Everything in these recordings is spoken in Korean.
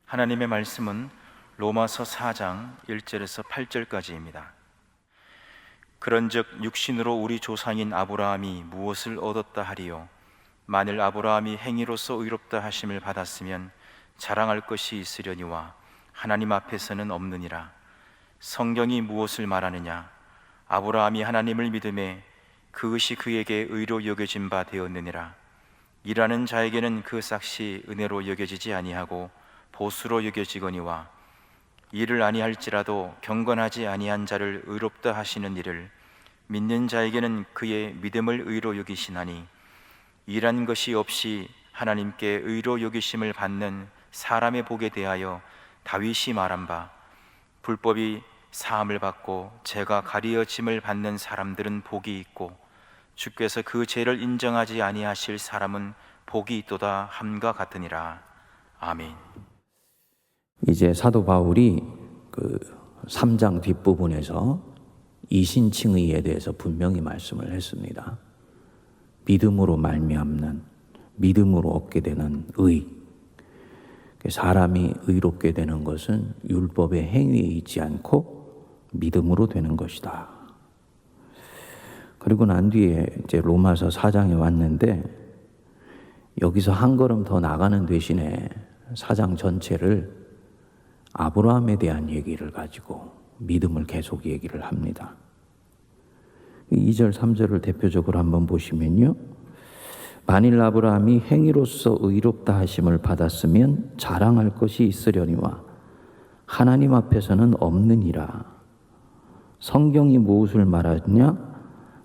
하나님의 말씀은 로마서 4장 1절에서 8절까지입니다. 그런즉 육신으로 우리 조상인 아브라함이 무엇을 얻었다 하리요? 만일 아브라함이 행위로서 의롭다 하심을 받았으면 자랑할 것이 있으려니와 하나님 앞에서는 없느니라. 성경이 무엇을 말하느냐? 아브라함이 하나님을 믿음에 그것이 그에게 의로 여겨진 바 되었느니라. 일하는 자에게는 그 삭시 은혜로 여겨지지 아니하고 보수로 여겨지거니와 일을 아니할지라도 경건하지 아니한 자를 의롭다 하시는 이를 믿는 자에게는 그의 믿음을 의로 여기시나니, 일한 것이 없이 하나님께 의로 여기심을 받는 사람의 복에 대하여 다윗이 말한 바, 불법이 사함을 받고 죄가 가리어짐을 받는 사람들은 복이 있고 주께서 그 죄를 인정하지 아니하실 사람은 복이 있도다 함과 같으니라. 아멘. 이제 사도 바울이 3장 뒷부분에서 이신칭의에 대해서 분명히 말씀을 했습니다. 믿음으로 말미암는, 믿음으로 얻게 되는 의. 사람이 의롭게 되는 것은 율법의 행위에 있지 않고 믿음으로 되는 것이다. 그리고 난 뒤에 이제 로마서 4장에 왔는데, 여기서 한 걸음 더 나가는 대신에 4장 전체를 아브라함에 대한 얘기를 가지고 믿음을 계속 얘기를 합니다. 2절, 3절을 대표적으로 한번 보시면요. 만일 아브라함이 행위로서 의롭다 하심을 받았으면 자랑할 것이 있으려니와 하나님 앞에서는 없느니라. 성경이 무엇을 말하느냐?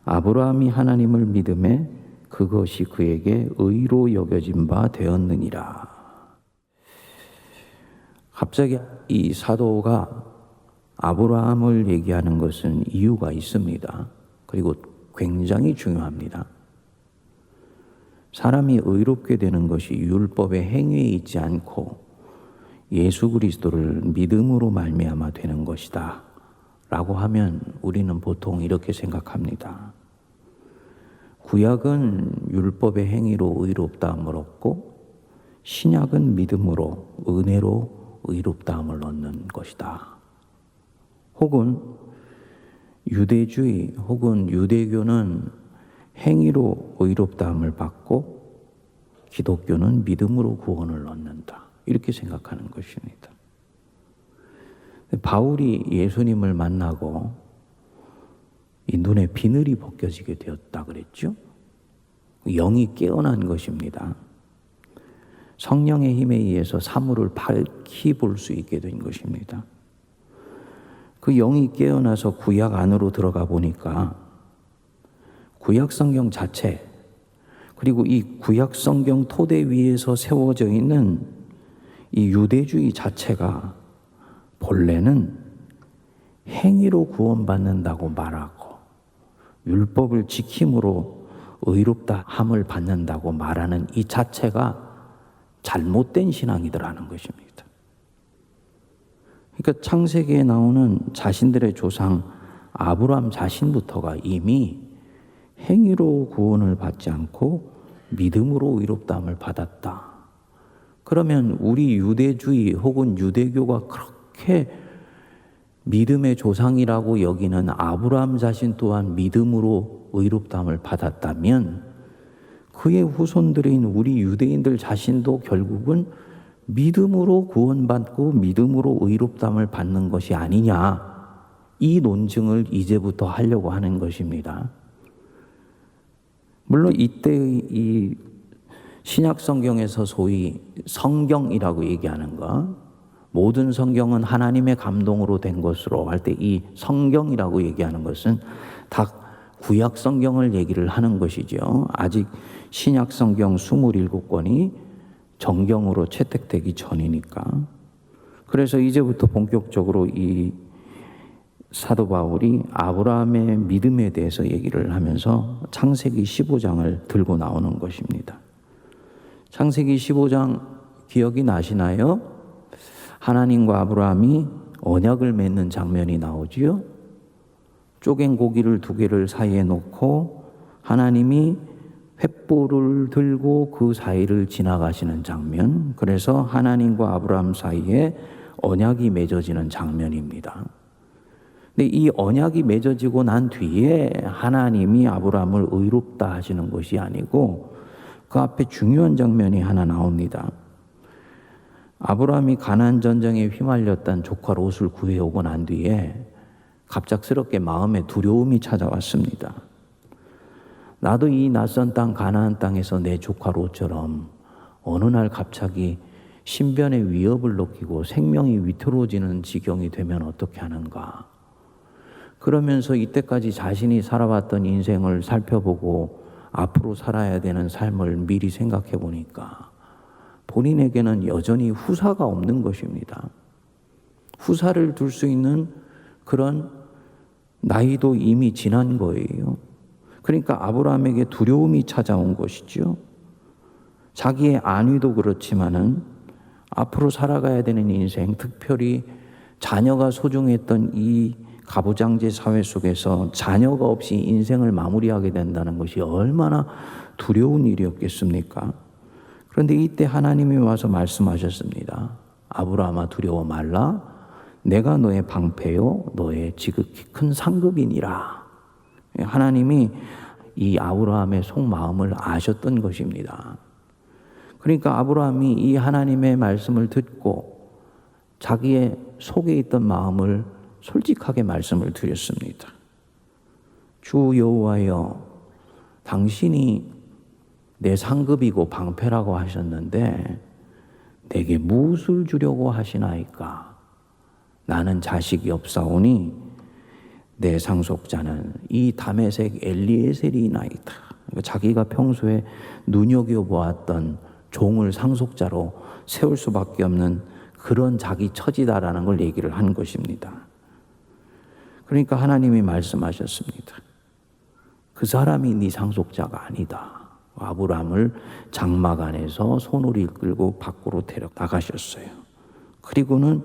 아브라함이 하나님을 믿음에 그것이 그에게 의로 여겨진 바 되었느니라. 갑자기 이 사도가 아브라함을 얘기하는 것은 이유가 있습니다. 그리고 굉장히 중요합니다. 사람이 의롭게 되는 것이 율법의 행위에 있지 않고 예수 그리스도를 믿음으로 말미암아 되는 것이다 라고 하면 우리는 보통 이렇게 생각합니다. 구약은 율법의 행위로 의롭다함을 얻고 신약은 믿음으로, 은혜로 의롭다함을 얻는 것이다. 혹은 유대주의 혹은 유대교는 행위로 의롭다함을 받고 기독교는 믿음으로 구원을 얻는다. 이렇게 생각하는 것입니다. 바울이 예수님을 만나고 이 눈에 비늘이 벗겨지게 되었다 그랬죠? 영이 깨어난 것입니다. 성령의 힘에 의해서 사물을 밝히 볼 수 있게 된 것입니다. 그 영이 깨어나서 구약 안으로 들어가 보니까 구약 성경 자체, 그리고 이 구약 성경 토대 위에서 세워져 있는 이 유대주의 자체가 본래는 행위로 구원받는다고 말하고 율법을 지킴으로 의롭다 함을 받는다고 말하는 이 자체가 잘못된 신앙이더라는 것입니다. 그러니까 창세기에 나오는 자신들의 조상 아브라함 자신부터가 이미 행위로 구원을 받지 않고 믿음으로 의롭다함을 받았다. 그러면 우리 유대주의 혹은 유대교가 그렇게 믿음의 조상이라고 여기는 아브라함 자신 또한 믿음으로 의롭다함을 받았다면 그의 후손들인 우리 유대인들 자신도 결국은 믿음으로 구원받고 믿음으로 의롭다함을 받는 것이 아니냐, 이 논증을 이제부터 하려고 하는 것입니다. 물론 이때의 이 신약 성경에서 소위 성경이라고 얘기하는 것, 모든 성경은 하나님의 감동으로 된 것으로 할 때 이 성경이라고 얘기하는 것은 다 구약 성경을 얘기를 하는 것이죠. 아직 신약 성경 27권이 정경으로 채택되기 전이니까. 그래서 이제부터 본격적으로 이 사도 바울이 아브라함의 믿음에 대해서 얘기를 하면서 창세기 15장을 들고 나오는 것입니다. 창세기 15장 기억이 나시나요? 하나님과 아브라함이 언약을 맺는 장면이 나오지요. 쪼갠 고기를 2개를 사이에 놓고 하나님이 횃불을 들고 그 사이를 지나가시는 장면, 그래서 하나님과 아브라함 사이에 언약이 맺어지는 장면입니다. 근데 이 언약이 맺어지고 난 뒤에 하나님이 아브라함을 의롭다 하시는 것이 아니고 그 앞에 중요한 장면이 하나 나옵니다. 아브라함이 가나안 전쟁에 휘말렸던 조카 롯을 구해오고 난 뒤에 갑작스럽게 마음에 두려움이 찾아왔습니다. 나도 이 낯선 땅 가나안 땅에서 내 조카 롯처럼 어느 날 갑자기 신변의 위협을 느끼고 생명이 위태로워지는 지경이 되면 어떻게 하는가. 그러면서 이때까지 자신이 살아왔던 인생을 살펴보고 앞으로 살아야 되는 삶을 미리 생각해 보니까 본인에게는 여전히 후사가 없는 것입니다. 후사를 둘 수 있는 그런 나이도 이미 지난 거예요. 그러니까 아브라함에게 두려움이 찾아온 것이죠. 자기의 안위도 그렇지만은 앞으로 살아가야 되는 인생, 특별히 자녀가 소중했던 이 가부장제 사회 속에서 자녀가 없이 인생을 마무리하게 된다는 것이 얼마나 두려운 일이었겠습니까? 그런데 이때 하나님이 와서 말씀하셨습니다. 아브라함아 두려워 말라. 내가 너의 방패요 너의 지극히 큰 상급이니라. 하나님이 이 아브라함의 속마음을 아셨던 것입니다. 그러니까 아브라함이 이 하나님의 말씀을 듣고 자기의 속에 있던 마음을 솔직하게 말씀을 드렸습니다. 주 여호와여, 당신이 내 상급이고 방패라고 하셨는데 내게 무엇을 주려고 하시나이까? 나는 자식이 없사오니 내 상속자는 이 다메섹 엘리에셀이나이다. 자기가 평소에 눈여겨보았던 종을 상속자로 세울 수밖에 없는 그런 자기 처지다라는 걸 얘기를 한 것입니다. 그러니까 하나님이 말씀하셨습니다. 그 사람이 네 상속자가 아니다. 아브라함을 장막 안에서 손으로 이끌고 밖으로 데려나가셨어요. 그리고는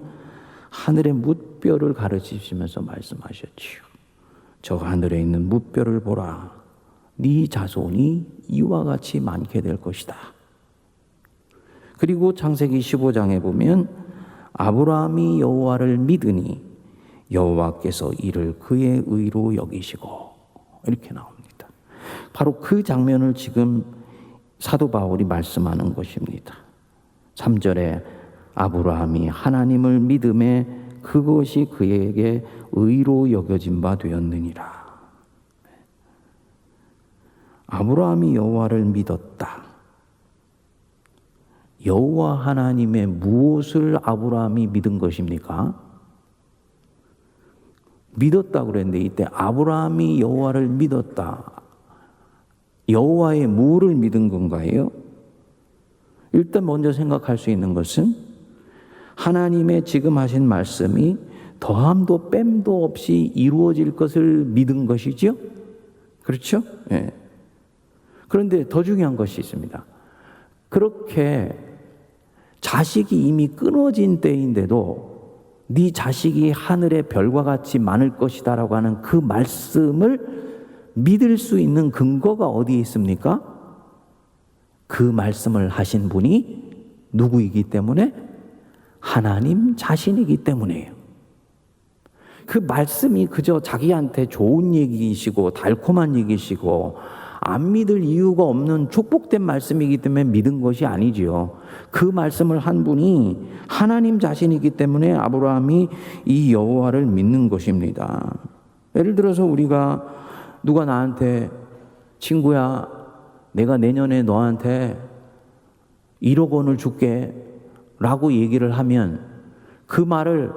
하늘의 뭇별을 가르치시면서 말씀하셨지요. 저 하늘에 있는 뭇별을 보라. 네 자손이 이와 같이 많게 될 것이다. 그리고 창세기 15장에 보면 아브라함이 여호와를 믿으니 여호와께서 이를 그의 의로 여기시고 이렇게 나옵니다. 바로 그 장면을 지금 사도 바울이 말씀하는 것입니다. 3절에 아브라함이 하나님을 믿음에 그것이 그에게 의로 여겨진 바 되었느니라. 아브라함이 여호와를 믿었다. 여호와 하나님의 무엇을 아브라함이 믿은 것입니까? 믿었다 그랬는데 이때 아브라함이 여호와를 믿었다. 여호와의 무엇을 믿은 건가요? 일단 먼저 생각할 수 있는 것은 하나님의 지금 하신 말씀이 더함도 뺨도 없이 이루어질 것을 믿은 것이죠. 그렇죠? 네. 그런데 더 중요한 것이 있습니다. 그렇게 자식이 이미 끊어진 때인데도 네 자식이 하늘의 별과 같이 많을 것이다 라고 하는 그 말씀을 믿을 수 있는 근거가 어디에 있습니까? 그 말씀을 하신 분이 누구이기 때문에? 하나님 자신이기 때문에요. 그 말씀이 그저 자기한테 좋은 얘기이시고 달콤한 얘기시고 안 믿을 이유가 없는 축복된 말씀이기 때문에 믿은 것이 아니지요. 그 말씀을 한 분이 하나님 자신이기 때문에 아브라함이 이 여호와를 믿는 것입니다. 예를 들어서 우리가 누가 나한테 친구야 내가 내년에 너한테 1억 원을 줄게 라고 얘기를 하면 그 말을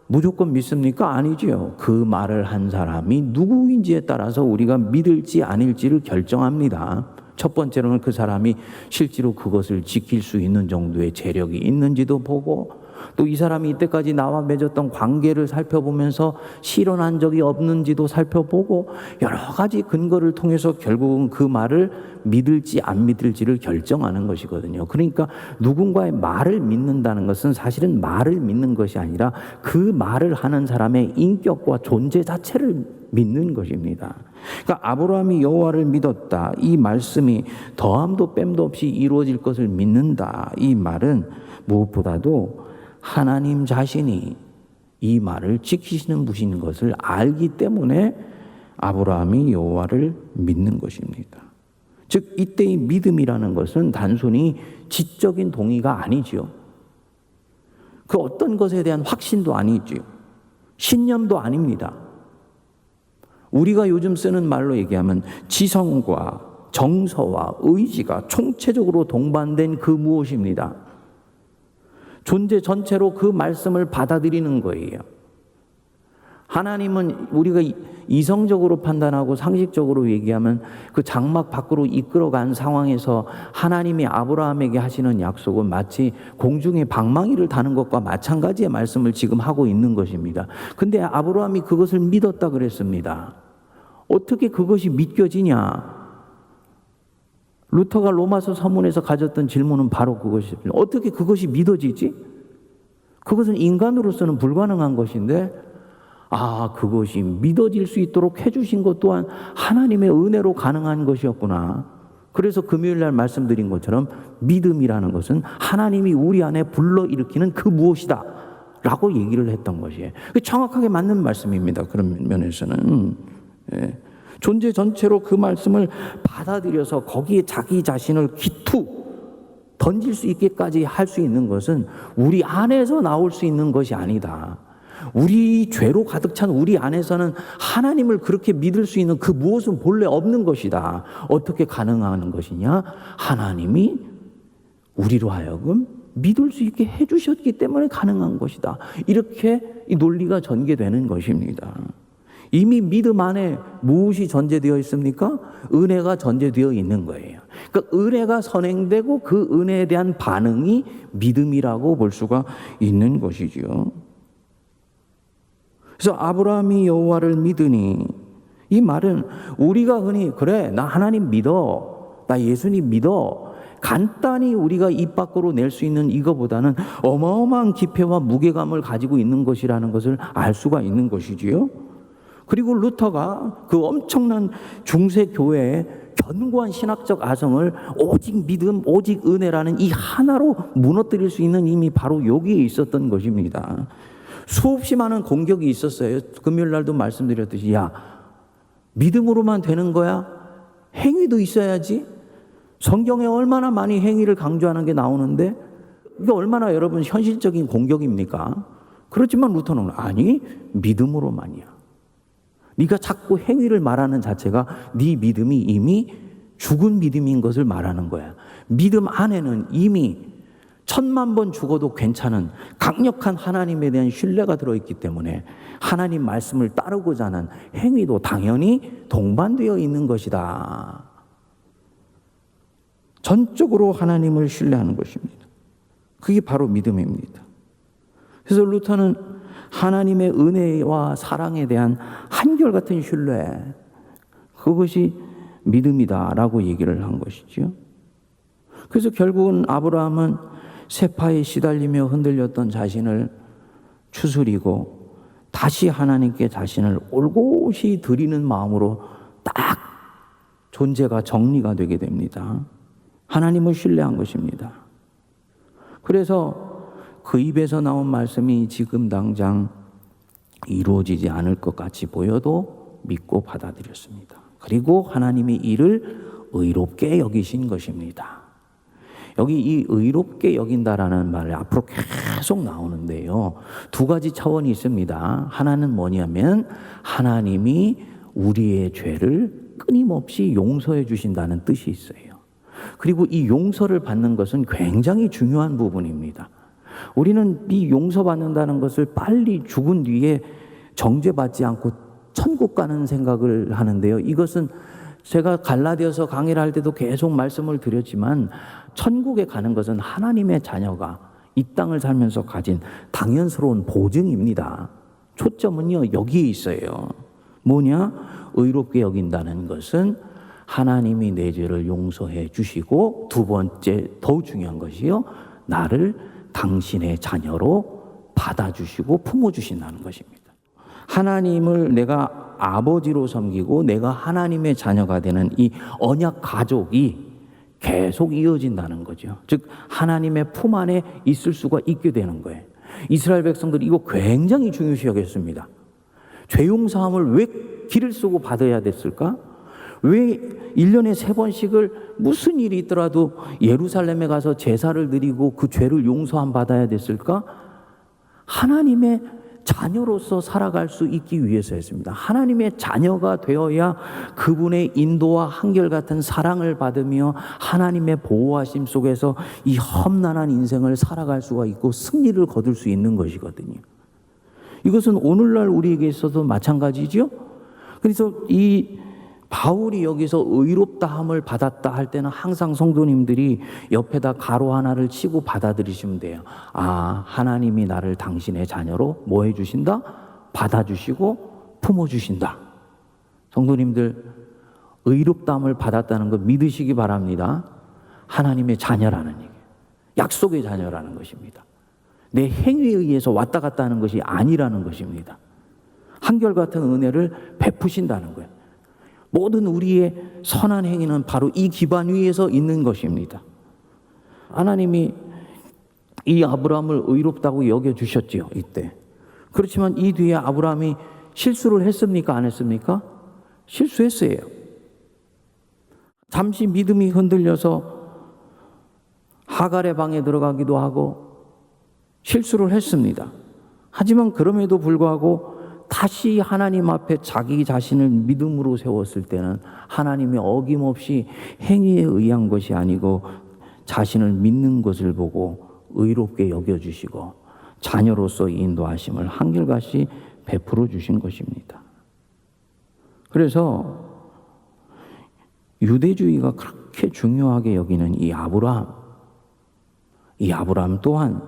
무조건 믿습니까? 아니지요. 그 말을 한 사람이 누구인지에 따라서 우리가 믿을지 아닐지를 결정합니다. 첫 번째로는 그 사람이 실제로 그것을 지킬 수 있는 정도의 재력이 있는지도 보고 또 이 사람이 이때까지 나와 맺었던 관계를 살펴보면서 실현한 적이 없는지도 살펴보고 여러 가지 근거를 통해서 결국은 그 말을 믿을지 안 믿을지를 결정하는 것이거든요. 그러니까 누군가의 말을 믿는다는 것은 사실은 말을 믿는 것이 아니라 그 말을 하는 사람의 인격과 존재 자체를 믿는 것입니다. 그러니까 아브라함이 여호와를 믿었다. 이 말씀이 더함도 뺨도 없이 이루어질 것을 믿는다. 이 말은 무엇보다도 하나님 자신이 이 말을 지키시는 분인 것을 알기 때문에 아브라함이 여호와를 믿는 것입니다. 즉 이때의 믿음이라는 것은 단순히 지적인 동의가 아니지요. 그 어떤 것에 대한 확신도 아니지요. 신념도 아닙니다. 우리가 요즘 쓰는 말로 얘기하면 지성과 정서와 의지가 총체적으로 동반된 그 무엇입니다. 존재 전체로 그 말씀을 받아들이는 거예요. 하나님은 우리가 이성적으로 판단하고 상식적으로 얘기하면 그 장막 밖으로 이끌어간 상황에서 하나님이 아브라함에게 하시는 약속은 마치 공중에 방망이를 다는 것과 마찬가지의 말씀을 지금 하고 있는 것입니다. 근데 아브라함이 그것을 믿었다 그랬습니다. 어떻게 그것이 믿겨지냐? 루터가 로마서 서문에서 가졌던 질문은 바로 그것입니다. 어떻게 그것이 믿어지지? 그것은 인간으로서는 불가능한 것인데 그것이 믿어질 수 있도록 해주신 것 또한 하나님의 은혜로 가능한 것이었구나. 그래서 금요일 날 말씀드린 것처럼 믿음이라는 것은 하나님이 우리 안에 불러일으키는 그 무엇이다 라고 얘기를 했던 것이에요. 정확하게 맞는 말씀입니다. 그런 면에서는 존재 전체로 그 말씀을 받아들여서 거기에 자기 자신을 기투 던질 수 있게까지 할 수 있는 것은 우리 안에서 나올 수 있는 것이 아니다. 우리 죄로 가득 찬 우리 안에서는 하나님을 그렇게 믿을 수 있는 그 무엇은 본래 없는 것이다. 어떻게 가능한 것이냐? 하나님이 우리로 하여금 믿을 수 있게 해주셨기 때문에 가능한 것이다. 이렇게 이 논리가 전개되는 것입니다. 이미 믿음 안에 무엇이 전제되어 있습니까? 은혜가 전제되어 있는 거예요. 그러니까 은혜가 선행되고 그 은혜에 대한 반응이 믿음이라고 볼 수가 있는 것이지요. 그래서 아브라함이 여호와를 믿으니 이 말은 우리가 흔히 그래 나 하나님 믿어 나 예수님 믿어 간단히 우리가 입 밖으로 낼 수 있는 이거보다는 어마어마한 기표와 무게감을 가지고 있는 것이라는 것을 알 수가 있는 것이지요. 그리고 루터가 그 엄청난 중세 교회의 견고한 신학적 아성을 오직 믿음, 오직 은혜라는 이 하나로 무너뜨릴 수 있는 힘이 바로 여기에 있었던 것입니다. 수없이 많은 공격이 있었어요. 금요일 날도 말씀드렸듯이 야 믿음으로만 되는 거야? 행위도 있어야지. 성경에 얼마나 많이 행위를 강조하는 게 나오는데 이게 얼마나 여러분 현실적인 공격입니까? 그렇지만 루터는 아니 믿음으로만이야. 네가 자꾸 행위를 말하는 자체가 네 믿음이 이미 죽은 믿음인 것을 말하는 거야. 믿음 안에는 이미 1000만 번 죽어도 괜찮은 강력한 하나님에 대한 신뢰가 들어있기 때문에 하나님 말씀을 따르고자 하는 행위도 당연히 동반되어 있는 것이다. 전적으로 하나님을 신뢰하는 것입니다. 그게 바로 믿음입니다. 그래서 루터는 하나님의 은혜와 사랑에 대한 한결같은 신뢰, 그것이 믿음이다라고 얘기를 한 것이죠. 그래서 결국은 아브라함은 세파에 시달리며 흔들렸던 자신을 추스리고 다시 하나님께 자신을 올곧이 드리는 마음으로 딱 존재가 정리가 되게 됩니다. 하나님을 신뢰한 것입니다. 그래서 그 입에서 나온 말씀이 지금 당장 이루어지지 않을 것 같이 보여도 믿고 받아들였습니다. 그리고 하나님의 일을 의롭게 여기신 것입니다. 여기 이 의롭게 여긴다라는 말이 앞으로 계속 나오는데요. 두 가지 차원이 있습니다. 하나는 뭐냐면 하나님이 우리의 죄를 끊임없이 용서해 주신다는 뜻이 있어요. 그리고 이 용서를 받는 것은 굉장히 중요한 부분입니다. 우리는 이 용서받는다는 것을 빨리 죽은 뒤에 정죄받지 않고 천국 가는 생각을 하는데요. 이것은 제가 갈라디아서 강의를 할 때도 계속 말씀을 드렸지만 천국에 가는 것은 하나님의 자녀가 이 땅을 살면서 가진 당연스러운 보증입니다. 초점은요 여기에 있어요. 뭐냐? 의롭게 여긴다는 것은 하나님이 내 죄를 용서해 주시고 두 번째 더 중요한 것이요. 나를 당신의 자녀로 받아주시고 품어주신다는 것입니다. 하나님을 내가 아버지로 섬기고 내가 하나님의 자녀가 되는 이 언약 가족이 계속 이어진다는 거죠. 즉 하나님의 품 안에 있을 수가 있게 되는 거예요. 이스라엘 백성들이 이거 굉장히 중요시 여겼습니다. 죄 용서함을 왜 길을 쓰고 받아야 됐을까? 왜 1년에 3번씩을 무슨 일이 있더라도 예루살렘에 가서 제사를 드리고 그 죄를 용서함 받아야 됐을까? 하나님의 자녀로서 살아갈 수 있기 위해서였습니다. 하나님의 자녀가 되어야 그분의 인도와 한결같은 사랑을 받으며 하나님의 보호하심 속에서 이 험난한 인생을 살아갈 수가 있고 승리를 거둘 수 있는 것이거든요. 이것은 오늘날 우리에게 있어도 마찬가지죠. 그래서 이 바울이 여기서 의롭다함을 받았다 할 때는 항상 성도님들이 옆에다 가로 하나를 치고 받아들이시면 돼요. 아, 하나님이 나를 당신의 자녀로 뭐 해주신다? 받아주시고 품어주신다. 성도님들, 의롭다함을 받았다는 거 믿으시기 바랍니다. 하나님의 자녀라는 얘기예요. 약속의 자녀라는 것입니다. 내 행위에 의해서 왔다 갔다 하는 것이 아니라는 것입니다. 한결같은 은혜를 베푸신다는 거예요. 모든 우리의 선한 행위는 바로 이 기반 위에서 있는 것입니다. 하나님이 이 아브라함을 의롭다고 여겨주셨지요, 이때. 그렇지만 이 뒤에 아브라함이 실수를 했습니까? 안 했습니까? 실수했어요. 잠시 믿음이 흔들려서 하갈의 방에 들어가기도 하고 실수를 했습니다. 하지만 그럼에도 불구하고 다시 하나님 앞에 자기 자신을 믿음으로 세웠을 때는 하나님이 어김없이 행위에 의한 것이 아니고 자신을 믿는 것을 보고 의롭게 여겨주시고 자녀로서 인도하심을 한결같이 베풀어 주신 것입니다. 그래서 유대주의가 그렇게 중요하게 여기는 이 아브라함 또한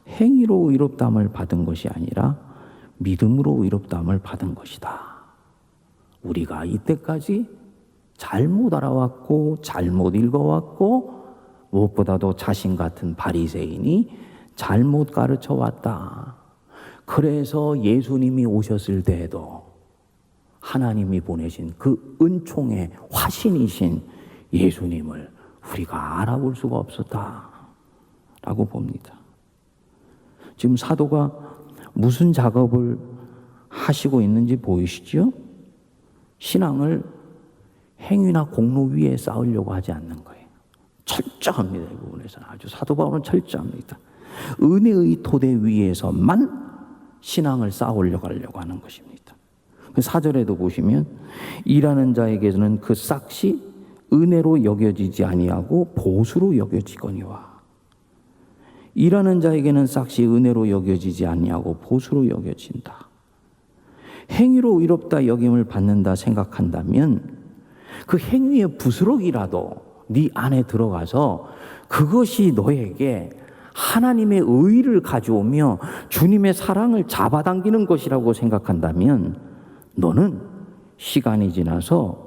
행위로 의롭다함을 받은 것이 아니라 믿음으로 의롭다함을 받은 것이다. 우리가 이때까지 잘못 알아왔고 잘못 읽어왔고 무엇보다도 자신 같은 바리새인이 잘못 가르쳐 왔다. 그래서 예수님이 오셨을 때에도 하나님이 보내신 그 은총의 화신이신 예수님을 우리가 알아볼 수가 없었다라고 봅니다. 지금 사도가 무슨 작업을 하시고 있는지 보이시죠? 신앙을 행위나 공로 위에 쌓으려고 하지 않는 거예요. 철저합니다. 이 부분에서는 아주 사도 바울은 철저합니다. 은혜의 토대 위에서만 신앙을 쌓으려고 하는 것입니다. 4절에도 보시면 일하는 자에게는 그 싹이 은혜로 여겨지지 아니하고 보수로 여겨지거니와. 일하는 자에게는 싹이 은혜로 여겨지지 아니하고 보수로 여겨진다. 행위로 의롭다 여김을 받는다 생각한다면 그 행위의 부스럭이라도 네 안에 들어가서 그것이 너에게 하나님의 의의를 가져오며 주님의 사랑을 잡아당기는 것이라고 생각한다면 너는 시간이 지나서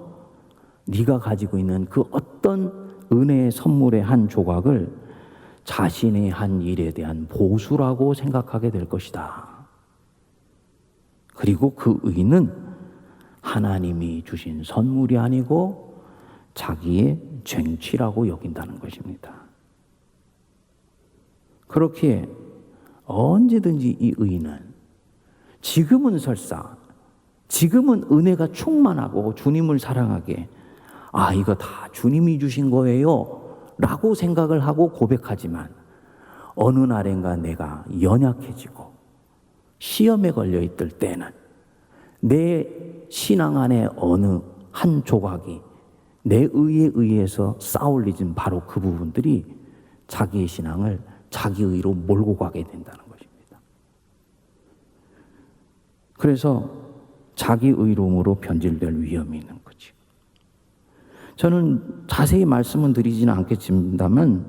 네가 가지고 있는 그 어떤 은혜의 선물의 한 조각을 자신의 한 일에 대한 보수라고 생각하게 될 것이다. 그리고 그 의는 하나님이 주신 선물이 아니고 자기의 쟁취라고 여긴다는 것입니다. 그렇게 언제든지 이 의는 지금은 설사 지금은 은혜가 충만하고 주님을 사랑하게 이거 다 주님이 주신 거예요 라고 생각을 하고 고백하지만 어느 날인가 내가 연약해지고 시험에 걸려 있을 때는 내 신앙 안에 어느 한 조각이 내 의에 의해서 쌓아올리진 바로 그 부분들이 자기의 신앙을 자기 의로 몰고 가게 된다는 것입니다. 그래서 자기 의로움으로 변질될 위험이 있는 거죠. 저는 자세히 말씀은 드리지는 않겠습니다만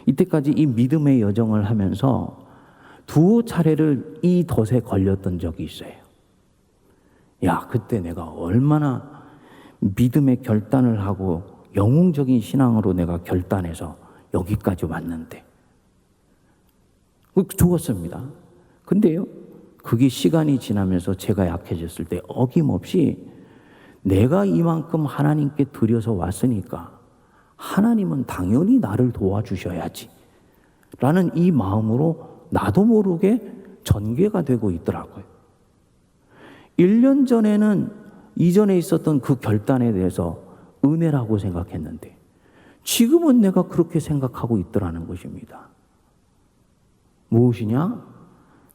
이때까지 이 믿음의 여정을 하면서 2차례를 이 덫에 걸렸던 적이 있어요. 그때 내가 얼마나 믿음의 결단을 하고 영웅적인 신앙으로 내가 결단해서 여기까지 왔는데. 좋았습니다. 근데요, 그게 시간이 지나면서 제가 약해졌을 때 어김없이 내가 이만큼 하나님께 드려서 왔으니까 하나님은 당연히 나를 도와주셔야지 라는 이 마음으로 나도 모르게 전개가 되고 있더라고요. 1년 전에는 이전에 있었던 그 결단에 대해서 은혜라고 생각했는데 지금은 내가 그렇게 생각하고 있더라는 것입니다. 무엇이냐?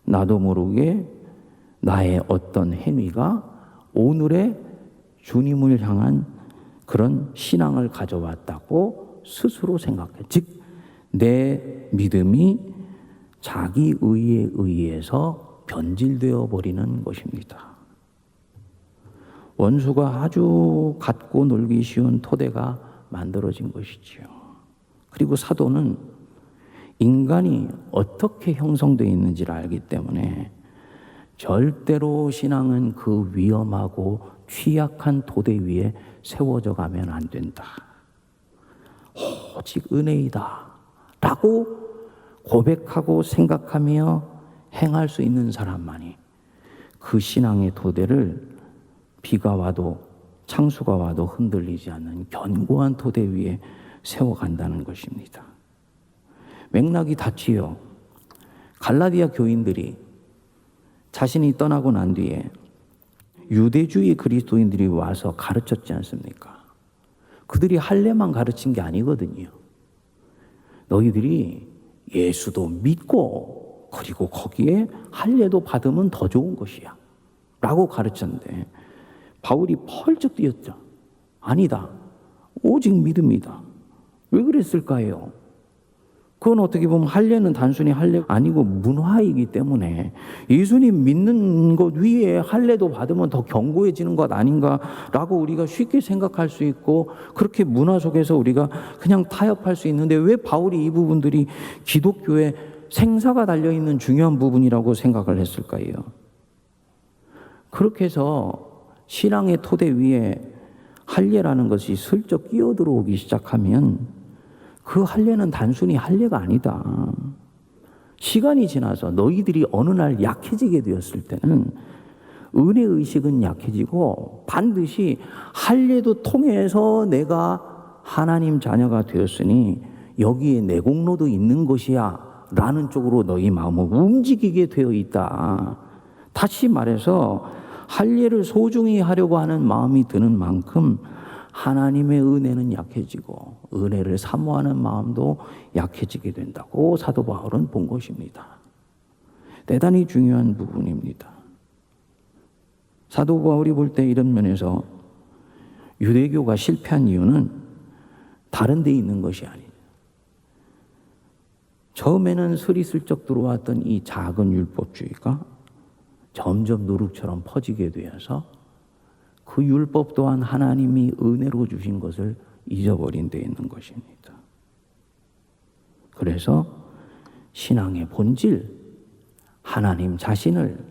나도 모르게 나의 어떤 행위가 오늘의 주님을 향한 그런 신앙을 가져왔다고 스스로 생각해. 즉, 내 믿음이 자기 의에 의해서 변질되어 버리는 것입니다. 원수가 아주 갖고 놀기 쉬운 토대가 만들어진 것이지요. 그리고 사도는 인간이 어떻게 형성되어 있는지를 알기 때문에 절대로 신앙은 그 위험하고 취약한 토대 위에 세워져 가면 안 된다. 오직 은혜이다 라고 고백하고 생각하며 행할 수 있는 사람만이 그 신앙의 토대를 비가 와도 창수가 와도 흔들리지 않는 견고한 토대 위에 세워간다는 것입니다. 맥락이 다치요. 갈라디아 교인들이 자신이 떠나고 난 뒤에 유대주의 그리스도인들이 와서 가르쳤지 않습니까? 그들이 할례만 가르친 게 아니거든요. 너희들이 예수도 믿고 그리고 거기에 할례도 받으면 더 좋은 것이야 라고 가르쳤는데 바울이 펄쩍 뛰었죠. 아니다. 오직 믿음이다. 왜 그랬을까요? 그건 어떻게 보면 할례는 단순히 할례가 아니고 문화이기 때문에 예수님 믿는 것 위에 할례도 받으면 더 견고해지는 것 아닌가라고 우리가 쉽게 생각할 수 있고 그렇게 문화 속에서 우리가 그냥 타협할 수 있는데 왜 바울이 이 부분들이 기독교의 생사가 달려있는 중요한 부분이라고 생각을 했을까요? 그렇게 해서 신앙의 토대 위에 할례라는 것이 슬쩍 끼어들어오기 시작하면 그 할례는 단순히 할례가 아니다. 시간이 지나서 너희들이 어느 날 약해지게 되었을 때는 은혜의식은 약해지고 반드시 할례도 통해서 내가 하나님 자녀가 되었으니 여기에 내 공로도 있는 것이야 라는 쪽으로 너희 마음을 움직이게 되어 있다. 다시 말해서 할례를 소중히 하려고 하는 마음이 드는 만큼 하나님의 은혜는 약해지고 은혜를 사모하는 마음도 약해지게 된다고 사도 바울은 본 것입니다. 대단히 중요한 부분입니다. 사도 바울이 볼 때 이런 면에서 유대교가 실패한 이유는 다른 데 있는 것이 아니에요. 처음에는 스리슬쩍 들어왔던 이 작은 율법주의가 점점 누룩처럼 퍼지게 되어서 그 율법 또한 하나님이 은혜로 주신 것을 잊어버린 데 있는 것입니다. 그래서 신앙의 본질, 하나님 자신을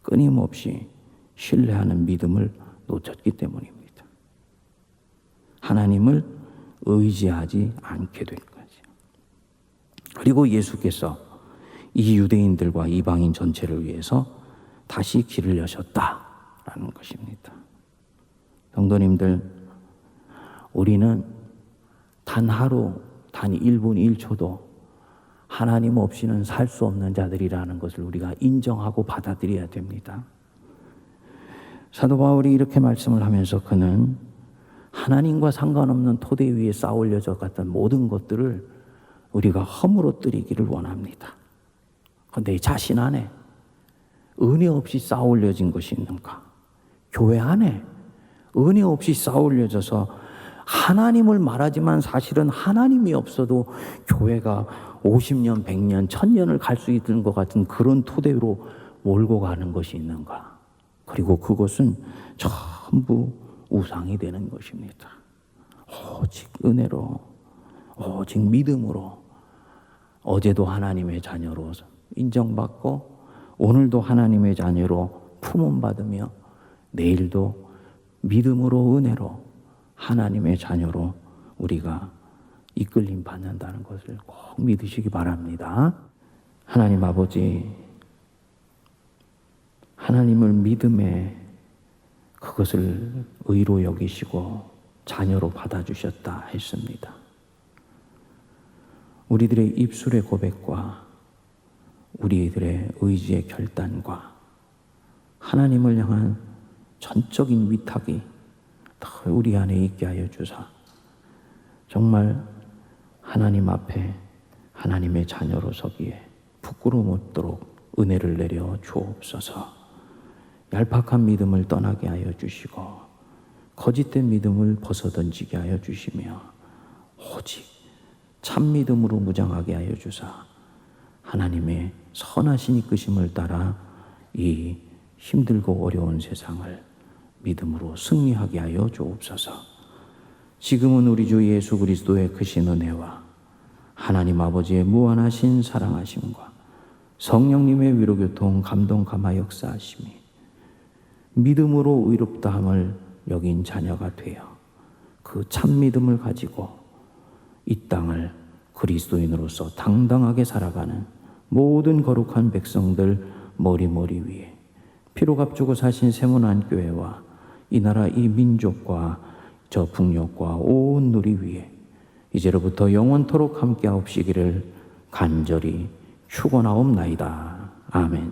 끊임없이 신뢰하는 믿음을 놓쳤기 때문입니다. 하나님을 의지하지 않게 된 거죠. 그리고 예수께서 이 유대인들과 이방인 전체를 위해서 다시 길을 여셨다라는 것입니다. 성도님들, 우리는 단 하루, 단 1분 1초도 하나님 없이는 살 수 없는 자들이라는 것을 우리가 인정하고 받아들여야 됩니다. 사도 바울이 이렇게 말씀을 하면서 그는 하나님과 상관없는 토대 위에 쌓아올려져 갔던 모든 것들을 우리가 허물어뜨리기를 원합니다. 그런데 이 자신 안에 은혜 없이 쌓아올려진 것이 있는가? 교회 안에 은혜 없이 쌓아올려져서 하나님을 말하지만 사실은 하나님이 없어도 교회가 50년, 100년, 1000년을 갈 수 있는 것 같은 그런 토대로 몰고 가는 것이 있는가? 그리고 그것은 전부 우상이 되는 것입니다. 오직 은혜로, 오직 믿음으로 어제도 하나님의 자녀로 인정받고 오늘도 하나님의 자녀로 품음받으며 내일도 믿음으로 은혜로 하나님의 자녀로 우리가 이끌림 받는다는 것을 꼭 믿으시기 바랍니다. 하나님 아버지, 하나님을 믿음에 그것을 의로 여기시고 자녀로 받아주셨다 했습니다. 우리들의 입술의 고백과 우리들의 의지의 결단과 하나님을 향한 전적인 위탁이 더 우리 안에 있게 하여 주사 정말 하나님 앞에 하나님의 자녀로 서기에 부끄러움 없도록 은혜를 내려 주옵소서. 얄팍한 믿음을 떠나게 하여 주시고 거짓된 믿음을 벗어던지게 하여 주시며 오직 참 믿음으로 무장하게 하여 주사 하나님의 선하신 이끄심을 따라 이 힘들고 어려운 세상을 믿음으로 승리하게 하여 주옵소서. 지금은 우리 주 예수 그리스도의 크신 은혜와 하나님 아버지의 무한하신 사랑하심과 성령님의 위로교통 감동 감화 역사하심이 믿음으로 의롭다함을 여긴 자녀가 되어 그 참 믿음을 가지고 이 땅을 그리스도인으로서 당당하게 살아가는 모든 거룩한 백성들 머리머리 위에 피로 값주고 사신 세문안교회와 이 나라 이 민족과 저 북녘과 온 누리 위에 이제로부터 영원토록 함께하옵시기를 간절히 축원하옵나이다. 아멘.